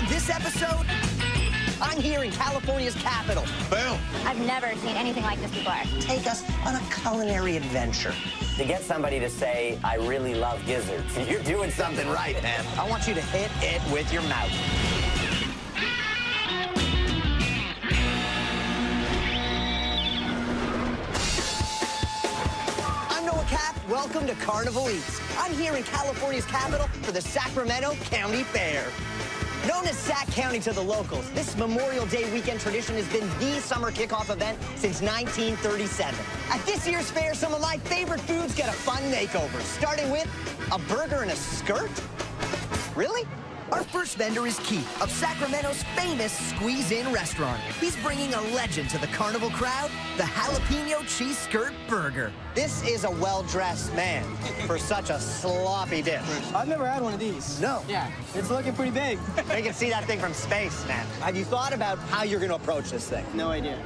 On this episode, I'm here in California's capital. Boom. I've never seen anything like this before. Take us on a culinary adventure. To get somebody to say, I really love gizzards, you're doing something right, man. I want you to hit it with your mouth. I'm Noah Cap. Welcome to Carnival Eats. I'm here in California's capital for the Sacramento County Fair. Known as Sac County to the locals, this Memorial Day weekend tradition has been the summer kickoff event since 1937. At this year's fair, some of my favorite foods get a fun makeover, starting with a burger and a skirt. Really? Our first vendor is Keith of Sacramento's famous Squeeze-In restaurant. He's bringing a legend to the carnival crowd, the Jalapeno Cheese Skirt Burger. This is a well-dressed man for such a sloppy dish. I've never had one of these. No. Yeah, it's looking pretty big. They can see that thing from space, man. Have you thought about how you're going to approach this thing? No idea.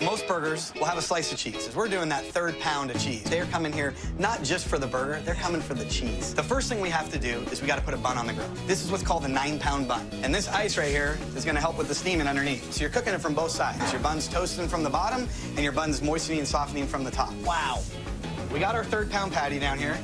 Most burgers will have a slice of cheese. As we're doing that third pound of cheese, they're coming here not just for the burger, they're coming for the cheese. The first thing we have to do is we got to put a bun on the grill. This is what's called a 9-pound bun. And this ice right here is going to help with the steaming underneath. So you're cooking it from both sides. Your bun's toasting from the bottom, and your bun's moistening and softening from the top. Wow. We got our third pound patty down here.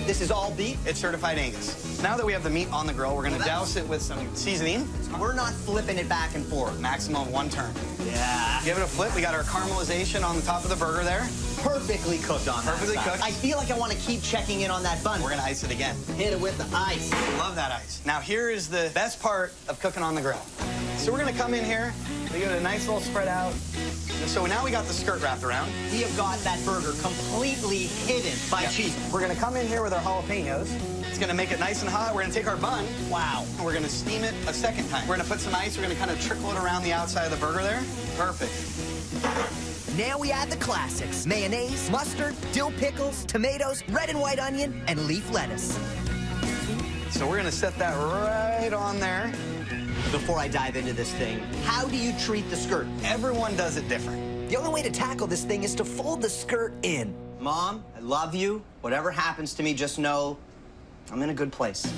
This is all beef? It's certified Angus. Now that we have the meat on the grill, we're going to douse it with some seasoning. We're not flipping it back and forth. Maximum of 1 turn. Yeah. Give it a flip. We got our caramelization on the top of the burger there. Perfectly cooked on that Perfectly side. cooked. I feel like I want to keep checking in on that bun. We're going to ice it again. Hit it with the ice. Love that ice. Now here is the best part of cooking on the grill. So we're going to come in here. We get a nice little spread out. So now we got the skirt wrapped around. We have got that burger completely hidden by cheese. We're going to come in here with our jalapenos. It's going to make it nice and hot. We're going to take our bun. Wow. And we're going to steam it a second time. We're going to put some ice. We're going to kind of trickle it around the outside of the burger there. Perfect. Now we add the classics. Mayonnaise, mustard, dill pickles, tomatoes, red and white onion, and leaf lettuce. So we're going to set that right on there. Before I dive into this thing, how do you treat the skirt? Everyone does it different. The only way to tackle this thing is to fold the skirt in. Mom, I love you. Whatever happens to me, just know I'm in a good place.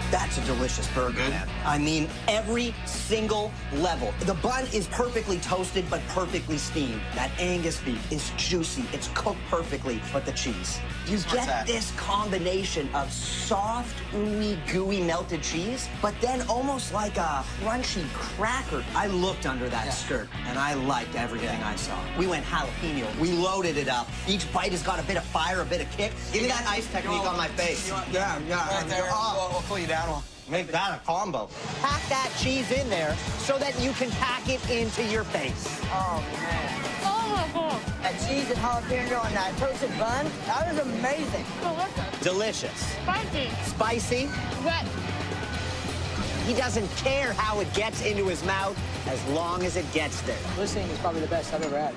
That's a delicious burger, man. I mean, every single level. The bun is perfectly toasted, but perfectly steamed. That Angus beef is juicy. It's cooked perfectly, but the cheese. You get this combination of soft, ooey, gooey melted cheese, but then almost like a crunchy cracker. I looked under that skirt, and I liked everything I saw. We went jalapeno. We loaded it up. Each bite has got a bit of fire, a bit of kick. Give me that ice technique on my face. Yeah. Right there. We'll pull you down. Make that a combo. Pack that cheese in there so that you can pack it into your face. Oh, man. That cheese and jalapeno on that toasted bun, that was amazing. Delicious. Spicy. Spicy. Wet. He doesn't care how it gets into his mouth as long as it gets there. This thing is probably the best I've ever had.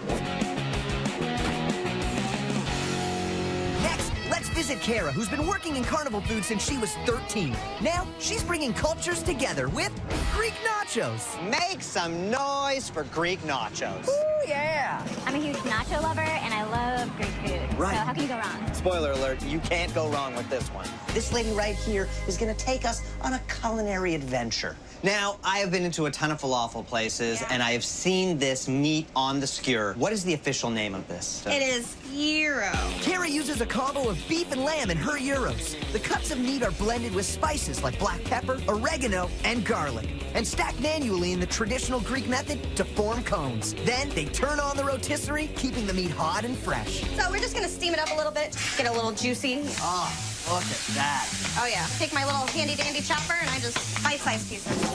Next, let's visit Kara, who's been working in carnival food since she was 13. Now, she's bringing cultures together with Greek nachos. Make some noise for Greek nachos. Ooh, yeah. I'm a huge nacho lover, and I love Greek food. Right. So how can you go wrong? Spoiler alert, you can't go wrong with this one. This lady right here is gonna take us on a culinary adventure. Now, I have been into a ton of falafel places, and I have seen this meat on the skewer. What is the official name of this? It is gyro. Kara uses a combo of beef and lamb in her gyros. The cuts of meat are blended with spices like black pepper, oregano, and garlic, and stacked manually in the traditional Greek method to form cones. Then they turn on the rotisserie, keeping the meat hot and fresh. So we're just gonna steam it up a little bit, get a little juicy. Oh, look at that. Oh yeah, take my little handy dandy chopper and I just bite-sized pieces.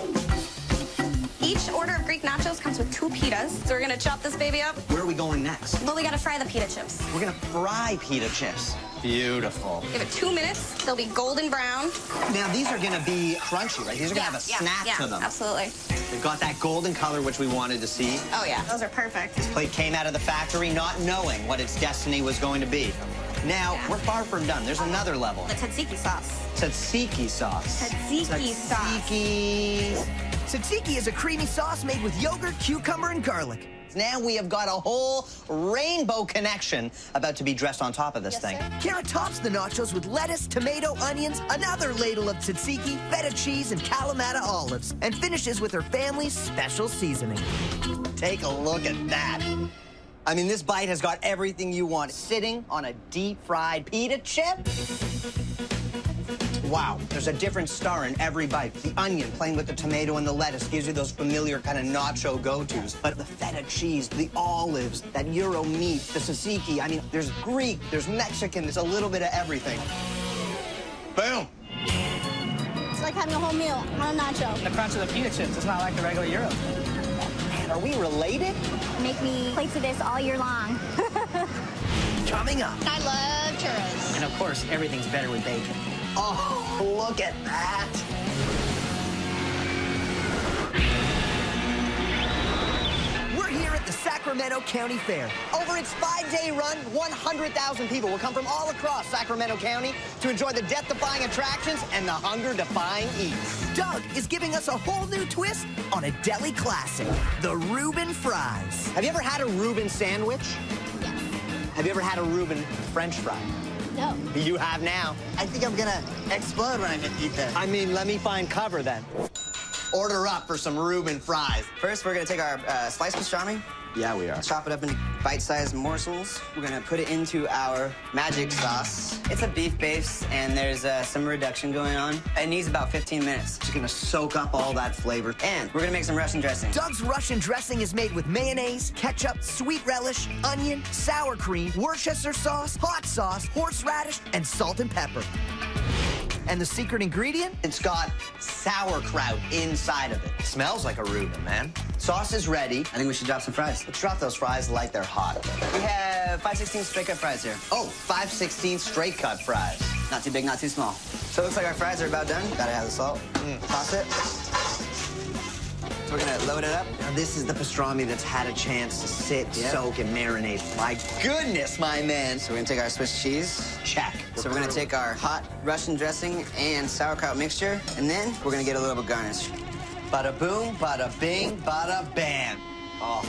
Each order of Greek nachos comes with 2 pitas. So we're gonna chop this baby up. Where are we going next? Well, we gotta fry the pita chips. We're gonna fry pita chips. Beautiful. Give it 2 minutes. They'll be golden brown. Now, these are gonna be crunchy, right? These are gonna have a snap to them. Absolutely. They've got that golden color, which we wanted to see. Oh yeah, those are perfect. Plate came out of the factory not knowing what its destiny was going to be. Now, we're far from done. There's another level. The tzatziki sauce. Tzatziki sauce. Tzatziki sauce. Tzatziki. Tzatziki is a creamy sauce made with yogurt, cucumber, and garlic. Now we have got a whole rainbow connection about to be dressed on top of this thing. Kara tops the nachos with lettuce, tomato, onions, another ladle of tzatziki, feta cheese, and Kalamata olives, and finishes with her family's special seasoning. Take a look at that. I mean, this bite has got everything you want. Sitting on a deep-fried pita chip. Wow, there's a different star in every bite. The onion playing with the tomato and the lettuce gives you those familiar kind of nacho go-tos. But the feta cheese, the olives, that Euro meat, the tzatziki, I mean, there's Greek, there's Mexican, there's a little bit of everything. Boom. It's like having a whole meal on a nacho. The crunch of the pita chips is not like the regular Euro. Man, are we related? Make me plates of this all year long. Coming up. I love churros. And of course, everything's better with bacon. Oh, look at that. We're here at the Sacramento County Fair. Over its 5-day run, 100,000 people will come from all across Sacramento County to enjoy the death-defying attractions and the hunger-defying eats. Doug is giving us a whole new twist on a deli classic, the Reuben Fries. Have you ever had a Reuben sandwich? Yes. Have you ever had a Reuben French fry? No. You have now. I think I'm gonna explode when I eat this. I mean, let me find cover then. Order up for some Reuben fries. First, we're gonna take our sliced pastrami, Yeah, we are. chop it up into bite-sized morsels. We're gonna put it into our magic sauce. It's a beef base, and there's some reduction going on. It needs about 15 minutes. Just gonna soak up all that flavor. And we're gonna make some Russian dressing. Doug's Russian dressing is made with mayonnaise, ketchup, sweet relish, onion, sour cream, Worcester sauce, hot sauce, horseradish, and salt and pepper. And the secret ingredient? It's got sauerkraut inside of it. Smells like a Reuben, man. Sauce is ready. I think we should drop some fries. Let's drop those fries like they're hot. We have 5/16 straight cut fries here. Oh, 5/16 straight cut fries. Not too big, not too small. So it looks like our fries are about done. Gotta have the salt. Toss it. So we're gonna load it up. Now, this is the pastrami that's had a chance to sit, Yep. soak, and marinate. My goodness, my man. So we're gonna take our Swiss cheese. Check. So we're gonna take our hot Russian dressing and sauerkraut mixture, and then we're gonna get a little bit garnish. Bada boom, bada bing, bada bam. Oh,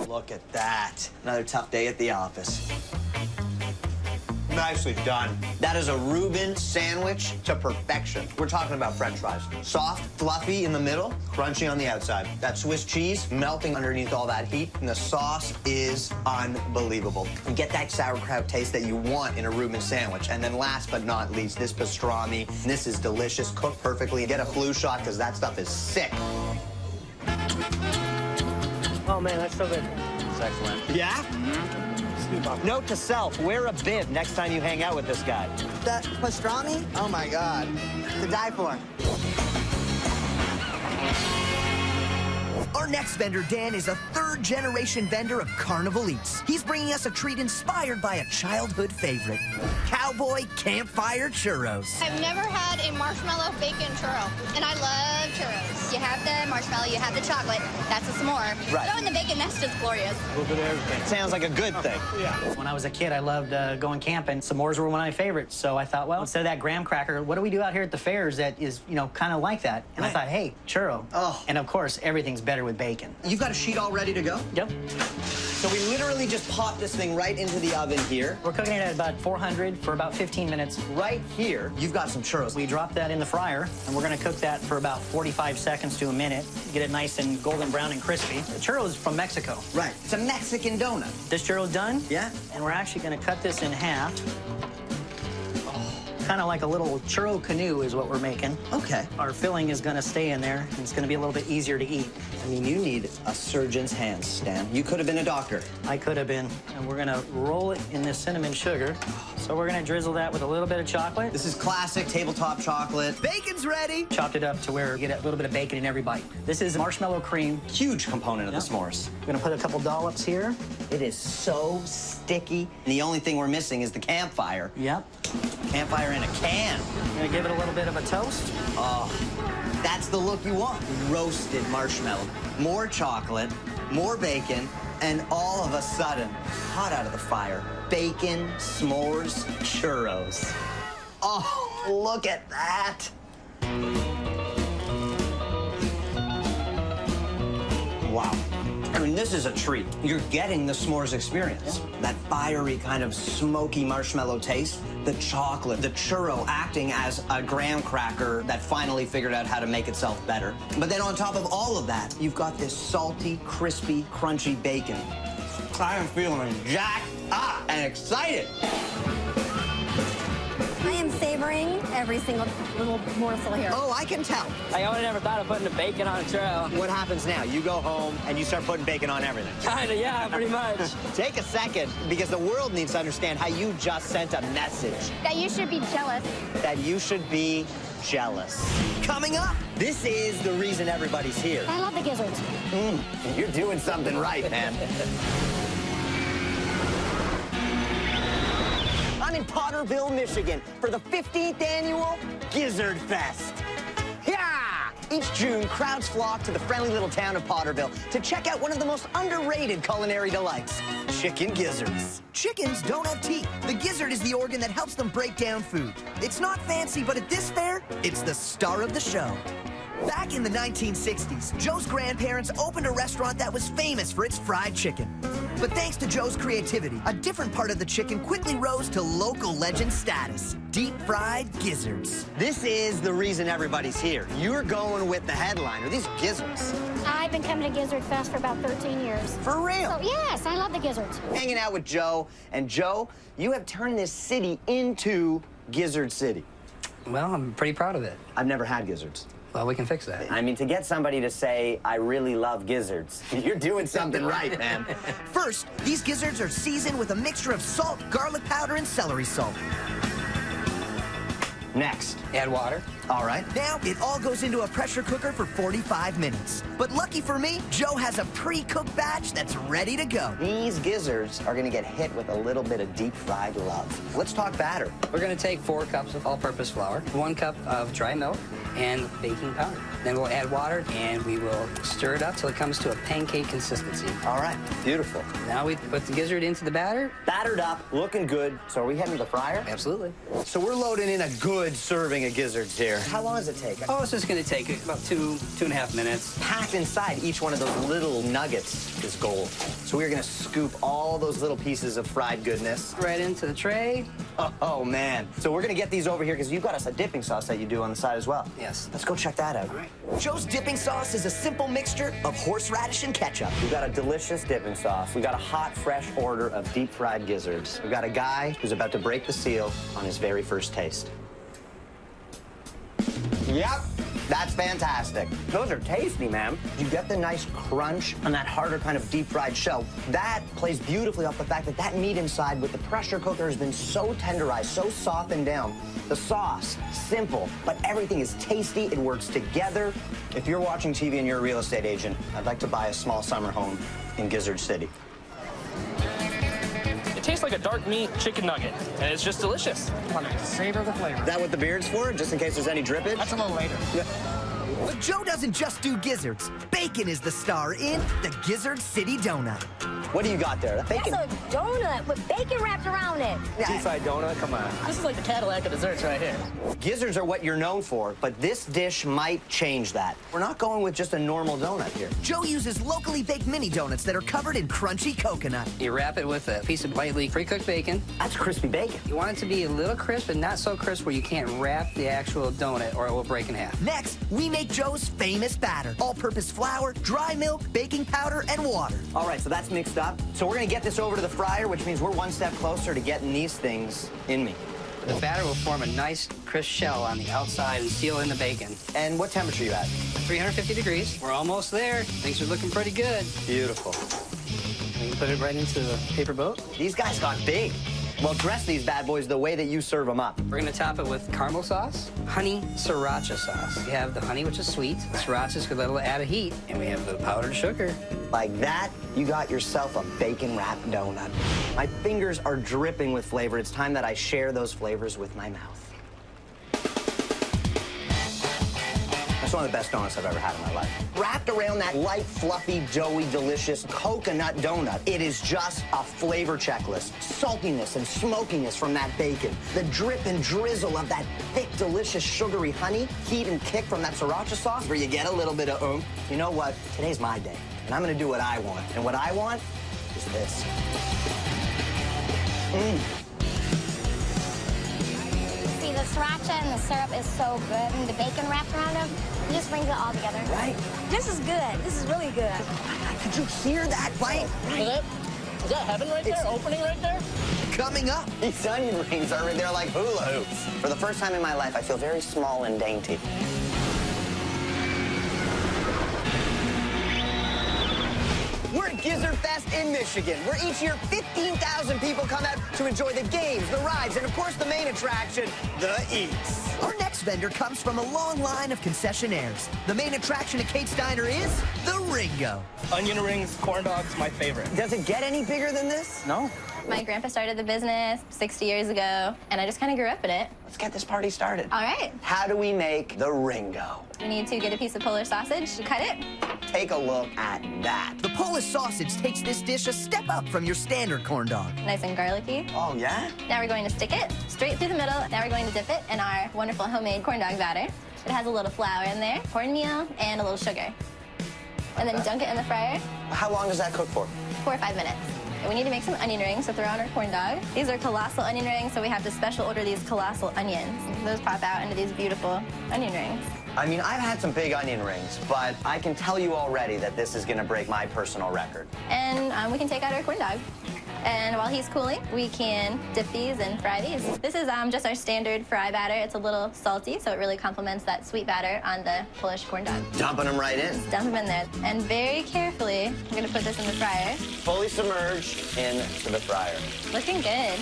look at that. Another tough day at the office. Nicely done. That is a Reuben sandwich to perfection. We're talking about French fries. Soft, fluffy in the middle, crunchy on the outside. That Swiss cheese melting underneath all that heat, and the sauce is unbelievable. You get that sauerkraut taste that you want in a Reuben sandwich. And then last but not least, this pastrami. This is delicious, cooked perfectly. Get a flu shot, because that stuff is sick. Oh man, that's so good. It's excellent. Yeah? Note to self, wear a bib next time you hang out with this guy. That pastrami? Oh my God. To die for. Our next vendor, Dan, is a third-generation vendor of Carnival Eats. He's bringing us a treat inspired by a childhood favorite, cowboy campfire churros. I've never had a marshmallow bacon churro, and I love churros. You have the marshmallow, you have the chocolate, that's a s'more. Right. Throw in the bacon, that's just glorious. A little bit of everything. Sounds like a good thing. When I was a kid, I loved going camping. S'mores were one of my favorites. So I thought, well, instead of that graham cracker, what do we do out here at the fairs that is, you know, kind of like that? And I thought, hey, churro. Oh. And of course, everything's better with bacon. You've got a sheet all ready to go? Yep. So we literally just pop this thing right into the oven here. We're cooking it at about 400 for about 15 minutes. Right here, you've got some churros. We drop that in the fryer, and we're gonna cook that for about 45 seconds to a minute. Get it nice and golden brown and crispy. The churro is from Mexico. Right. It's a Mexican donut. This churro's done. Yeah. And we're actually gonna cut this in half. Kind of like a little churro canoe is what we're making. Okay. Our filling is gonna stay in there, and it's gonna be a little bit easier to eat. I mean, you need a surgeon's hands, Stan. You could have been a doctor. I could have been. And we're gonna roll it in this cinnamon sugar. So we're gonna drizzle that with a little bit of chocolate. This is classic tabletop chocolate. Bacon's ready. Chopped it up to where you get a little bit of bacon in every bite. This is marshmallow cream. Huge component of Yeah. the s'mores. We're gonna put a couple dollops here. It is so sticky. And the only thing we're missing is the campfire. Yep. Campfire in a can. We're gonna give it a little bit of a toast. Oh, that's the look you want. Roasted marshmallow. More chocolate, more bacon, and all of a sudden, hot out of the fire, bacon, s'mores, churros. Oh, look at that. Wow. I mean, this is a treat. You're getting the s'mores experience. Yeah. That fiery kind of smoky marshmallow taste, the chocolate, the churro acting as a graham cracker that finally figured out how to make itself better. But then on top of all of that, you've got this salty, crispy, crunchy bacon. I am feeling jacked up and excited. I am savoring every single little morsel here. Oh, I can tell. I only never thought of putting the bacon on a churro. What happens now? You go home and you start putting bacon on everything. Kinda, yeah, pretty much. Take a second, because the world needs to understand how you just sent a message. That you should be jealous. That you should be jealous. Coming up, this is the reason everybody's here. I love the gizzards. You're doing something right, man. I'm in Potterville, Michigan for the 15th annual Gizzard Fest. Yeah! Each June, crowds flock to the friendly little town of Potterville to check out one of the most underrated culinary delights, chicken gizzards. Chickens don't have teeth. The gizzard is the organ that helps them break down food. It's not fancy, but at this fair, it's the star of the show. Back in the 1960s, Joe's grandparents opened a restaurant that was famous for its fried chicken. But thanks to Joe's creativity, a different part of the chicken quickly rose to local legend status: deep-fried gizzards. This is the reason everybody's here. You're going with the headliner, these gizzards. I've been coming to Gizzard Fest for about 13 years. For real? So, yes, I love the gizzards. Hanging out with Joe, and Joe, you have turned this city into Gizzard City. Well, I'm pretty proud of it. I've never had gizzards. Well, we can fix that. I mean, to get somebody to say, I really love gizzards, you're doing something right, man. First, these gizzards are seasoned with a mixture of salt, garlic powder, and celery salt. Next. Add water. All right. Now, it all goes into a pressure cooker for 45 minutes. But lucky for me, Joe has a pre-cooked batch that's ready to go. These gizzards are gonna get hit with a little bit of deep-fried love. Let's talk batter. We're going to take 4 cups of all-purpose flour, 1 cup of dry milk, and baking powder. Then we'll add water, and we will stir it up till it comes to a pancake consistency. All right, beautiful. Now we put the gizzard into the batter. Battered up, looking good. So are we heading to the fryer? Absolutely. So we're loading in a good serving of gizzards here. How long does it take? Oh, it's just going to take about 2.5 minutes. Packed inside each one of those little nuggets is gold. So we're gonna scoop all those little pieces of fried goodness Right into the tray. Oh man. So we're gonna get these over here because you've got us a dipping sauce that you do on the side as well. Yes. Let's go check that out. All right. Joe's dipping sauce is a simple mixture of horseradish and ketchup. We've got a delicious dipping sauce. We got a hot, fresh order of deep-fried gizzards. We've got a guy who's about to break the seal on his very first taste. Yep, that's fantastic. Those are tasty, man. You get the nice crunch on that harder kind of deep-fried shell. That plays beautifully off the fact that that meat inside with the pressure cooker has been so tenderized, so softened down. The sauce, simple, but everything is tasty. It works together. If you're watching TV and you're a real estate agent, I'd like to buy a small summer home in Gizzard City. It tastes like a dark meat chicken nugget, and it's just delicious. Savor the flavor. Is that what the beard's for, just in case there's any drippage? That's a little later. But Joe doesn't just do gizzards. Bacon is the star in the Gizzard City Donut. What do you got there? Bacon. That's a donut with bacon wrapped around it. Deep-fried donut, come on. This is like the Cadillac of desserts right here. Gizzards are what you're known for, but this dish might change that. We're not going with just a normal donut here. Joe uses locally baked mini donuts that are covered in crunchy coconut. You wrap it with a piece of lightly pre-cooked bacon. That's crispy bacon. You want it to be a little crisp, but not so crisp where you can't wrap the actual donut or it will break in half. Next, we make Joe's famous batter. All-purpose flour, dry milk, baking powder, and water. All right, so that's mixed up. So we're gonna get this over to the fryer, which means we're one step closer to getting these things in me. The batter will form a nice crisp shell on the outside and seal in the bacon. And what temperature are you at? 350 degrees. We're almost there. Things are looking pretty good. Beautiful. We can put it right into the paper boat. These guys got big. Well, dress these bad boys the way that you serve them up. We're gonna top it with caramel sauce, honey sriracha sauce. We have the honey, which is sweet. The sriracha's got a little added heat, and we have the powdered sugar. Like that, you got yourself a bacon-wrapped donut. My fingers are dripping with flavor. It's time that I share those flavors with my mouth. one of the best donuts I've ever had in my life. Wrapped around that light, fluffy, doughy, delicious coconut donut, it is just a flavor checklist. Saltiness and smokiness from that bacon. The drip and drizzle of that thick, delicious, sugary honey. Heat and kick from that sriracha sauce where you get a little bit of oomph. You know what? Today's my day, and I'm gonna do what I want. And what I want is this. See, the sriracha and the syrup is so good, and the bacon wrapped around them, it just brings it all together. Right? This is good. This is really good. Did you hear that bite? Right. Is that heaven right there? Opening right there? Coming up, these onion rings are they're like hula hoops. For the first time in my life, I feel very small and dainty. We're at Gizzard Fest in Michigan, where each year 15,000 people come out to enjoy the games, the rides, and of course the main attraction, the eats. Our next vendor comes from a long line of concessionaires. The main attraction at Kate's Diner is the Ringo. Onion rings, corn dogs, my favorite. Does it get any bigger than this? No. My grandpa started the business 60 years ago, and I just kind of grew up in it. Let's get this party started. All right. How do we make the Ringo? You need to get a piece of Polish sausage, cut it. Take a look at that. The Polish sausage takes this dish a step up from your standard corn dog. Nice and garlicky. Oh, yeah? Now we're going to stick it straight through the middle. Now we're going to dip it in our wonderful homemade corn dog batter. It has a little flour in there, cornmeal, and a little sugar. And then dunk it in the fryer. How long does that cook for? 4 or 5 minutes. And we need to make some onion rings to throw on our corn dog. These are colossal onion rings, so we have to special order these colossal onions. Those pop out into these beautiful onion rings. I mean, I've had some big onion rings, but I can tell you already that this is gonna break my personal record. And we can take out our corn dog. And while he's cooling, we can dip these and fry these. This is just our standard fry batter. It's a little salty, so it really complements that sweet batter on the Polish corn dog. Dumping them right in. Just dump them in there. And very carefully, I'm gonna put this in the fryer. Fully submerged into the fryer. Looking good.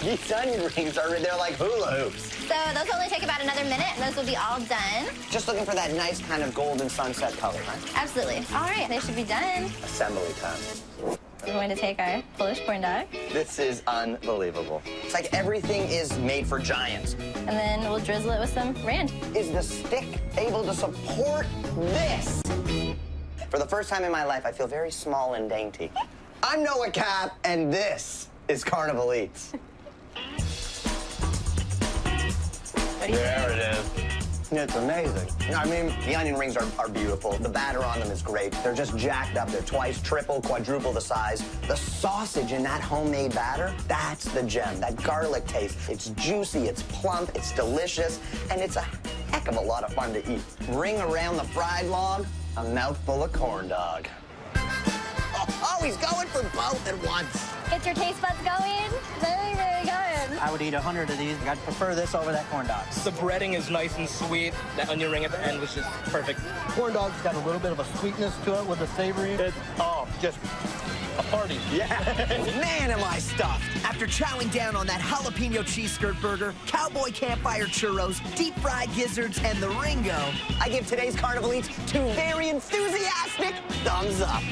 These onion rings they're like hula hoops. So those only take about another minute, and those will be all done. Just looking for that nice kind of golden sunset color, huh? Absolutely. All right, they should be done. Assembly time. We're going to take our Polish corn dog. This is unbelievable. It's like everything is made for giants. And then we'll drizzle it with some rand. Is the stick able to support this? For the first time in my life, I feel very small and dainty. I'm Noah Cap, and this is Carnival Eats. There it is. It's amazing. I mean, the onion rings are beautiful. The batter on them is great. They're just jacked up. They're twice, triple, quadruple the size. The sausage in that homemade batter, that's the gem. That garlic taste. It's juicy, it's plump, it's delicious, and it's a heck of a lot of fun to eat. Ring around the fried log, a mouthful of corn dog. Oh, he's going for both at once. Get your taste buds going. Very, very good. I would eat 100 of these. I'd prefer this over that corn dog. The breading is nice and sweet. That onion ring at the end was just perfect. Corn dog's got a little bit of a sweetness to it with the savory. It's just a party. Yeah. Man, am I stuffed. After chowing down on that jalapeno cheese skirt burger, cowboy campfire churros, deep fried gizzards, and the Ringo, I give today's Carnival Eats 2 very enthusiastic thumbs up.